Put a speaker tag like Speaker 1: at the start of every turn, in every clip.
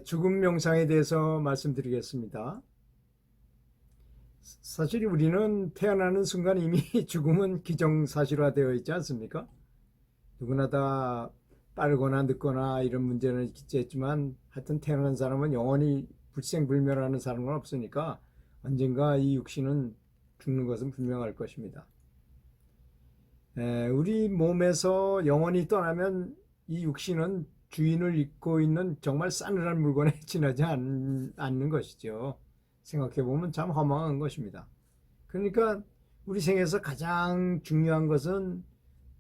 Speaker 1: 죽음 명상에 대해서 말씀드리겠습니다. 사실 우리는 태어나는 순간 이미 죽음은 기정사실화되어 있지 않습니까? 누구나 다 빠르거나 늦거나 이런 문제는 있겠지만 하여튼 태어난 사람은 영원히 불생불멸하는 사람은 없으니까 언젠가 이 육신은 죽는 것은 분명할 것입니다. 우리 몸에서 영원히 떠나면 이 육신은 주인을 잊고 있는 정말 싸늘한 물건에 지나지 않는 것이죠. 생각해보면 참 허망한 것입니다. 그러니까 우리 생에서 가장 중요한 것은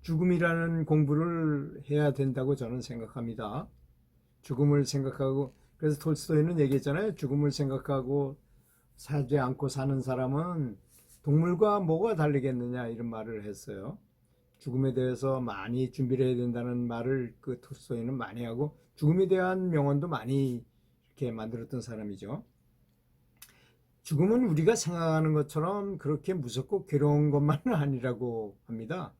Speaker 1: 죽음이라는 공부를 해야 된다고 저는 생각합니다. 죽음을 생각하고, 그래서 톨스토이는 얘기했잖아요. 죽음을 생각하고 살지 않고 사는 사람은 동물과 뭐가 다르겠느냐 이런 말을 했어요. 죽음에 대해서 많이 준비를 해야 된다는 말을 그 톨스토이는 많이 하고 죽음에 대한 명언도 많이 이렇게 만들었던 사람이죠. 죽음은 우리가 생각하는 것처럼 그렇게 무섭고 괴로운 것만은 아니라고 합니다.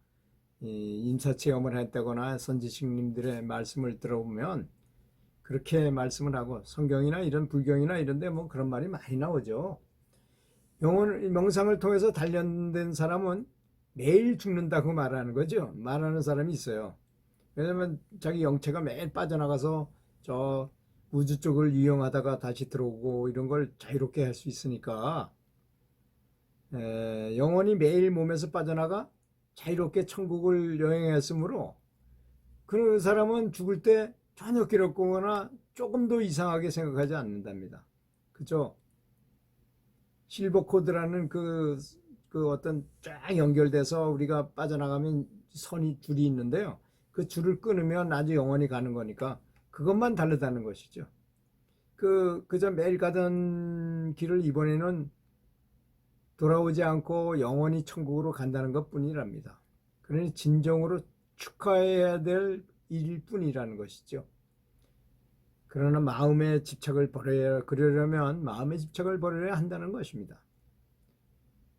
Speaker 1: 임사체험을 했다거나 선지식님들의 말씀을 들어보면 그렇게 말씀을 하고 성경이나 이런 불경이나 이런데 뭐 그런 말이 많이 나오죠. 영혼 명상을 통해서 단련된 사람은 매일 죽는다고 말하는 거죠. 말하는 사람이 있어요. 왜냐면 자기 영체가 매일 빠져나가서 저 우주 쪽을 이용하다가 다시 들어오고 이런 걸 자유롭게 할 수 있으니까 영혼이 매일 몸에서 빠져나가 자유롭게 천국을 여행했으므로 그 사람은 죽을 때 전혀 괴롭거나 조금도 이상하게 생각하지 않는답니다. 그죠? 실버 코드라는 그 어떤 쫙 연결돼서 우리가 빠져나가면 줄이 있는데요. 그 줄을 끊으면 아주 영원히 가는 거니까 그것만 다르다는 것이죠. 그저 매일 가던 길을 이번에는 돌아오지 않고 영원히 천국으로 간다는 것 뿐이랍니다. 그러니 진정으로 축하해야 될 일일 뿐이라는 것이죠. 그러나 마음의 집착을 그러려면 마음의 집착을 버려야 한다는 것입니다.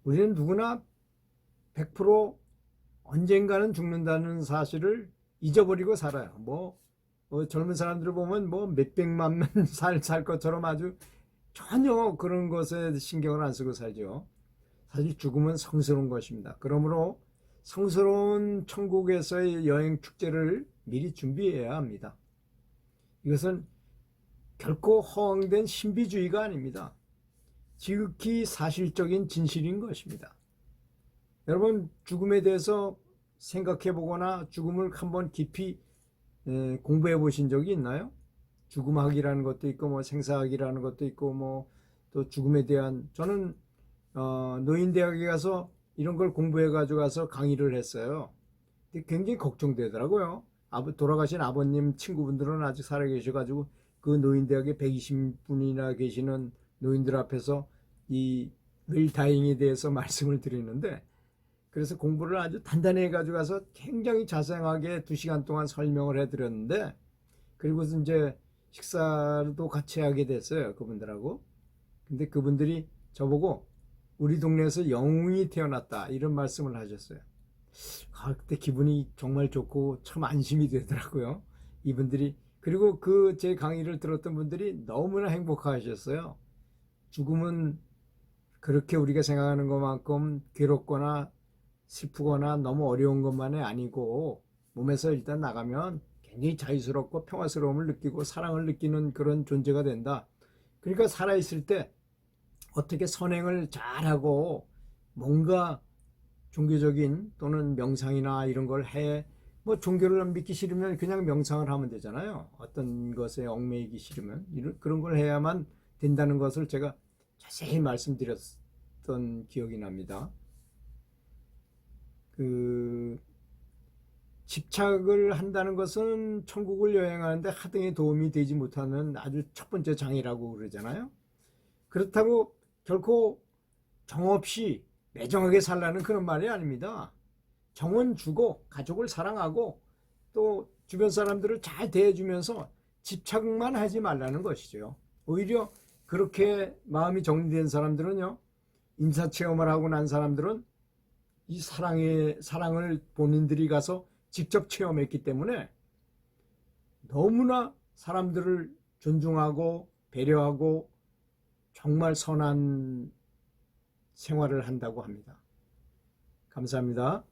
Speaker 1: 우리는 누구나 100% 언젠가는 죽는다는 사실을 잊어버리고 살아요. 젊은 사람들을 보면 몇백만 살 것처럼 아주 전혀 그런 것에 신경을 안 쓰고 살죠. 사실 죽음은 성스러운 것입니다. 그러므로 성스러운 천국에서의 여행 축제를 미리 준비해야 합니다. 이것은 결코 허황된 신비주의가 아닙니다. 지극히 사실적인 진실인 것입니다. 여러분 죽음에 대해서 생각해 보거나 죽음을 한번 깊이 공부해 보신 적이 있나요? 죽음학이라는 것도 있고 생사학이라는 것도 있고 또 죽음에 대한 저는 노인대학에 가서 이런 걸 공부해 가지고 가서 강의를 했어요. 근데 굉장히 걱정되더라고요. 돌아가신 아버님 친구분들은 아직 살아 계셔 가지고 그 노인대학에 120분이나 계시는 노인들 앞에서 이 웰다잉에 대해서 말씀을 드리는데 그래서 공부를 아주 단단히 해가지고 가서 굉장히 자세하게 2시간 동안 설명을 해드렸는데 그리고 이제 식사도 같이 하게 됐어요. 그분들하고. 근데 그분들이 저보고 우리 동네에서 영웅이 태어났다 이런 말씀을 하셨어요. 그때 기분이 정말 좋고 참 안심이 되더라고요. 이분들이 그리고 제 강의를 들었던 분들이 너무나 행복하셨어요. 죽음은 그렇게 우리가 생각하는 것만큼 괴롭거나 슬프거나 너무 어려운 것만이 아니고 몸에서 일단 나가면 굉장히 자유스럽고 평화스러움을 느끼고 사랑을 느끼는 그런 존재가 된다. 그러니까 살아있을 때 어떻게 선행을 잘하고 뭔가 종교적인 또는 명상이나 이런 걸 종교를 믿기 싫으면 그냥 명상을 하면 되잖아요. 어떤 것에 얽매이기 싫으면 그런 걸 해야만 된다는 것을 제가 자세히 말씀드렸던 기억이 납니다. 집착을 한다는 것은 천국을 여행하는데 하등의 도움이 되지 못하는 아주 첫 번째 장애라고 그러잖아요. 그렇다고 결코 정없이 매정하게 살라는 그런 말이 아닙니다. 정은 주고 가족을 사랑하고 또 주변 사람들을 잘 대해주면서 집착만 하지 말라는 것이죠. 오히려 그렇게 마음이 정리된 사람들은요, 인사체험을 하고 난 사람들은 이 사랑을 본인들이 가서 직접 체험했기 때문에 너무나 사람들을 존중하고 배려하고 정말 선한 생활을 한다고 합니다. 감사합니다.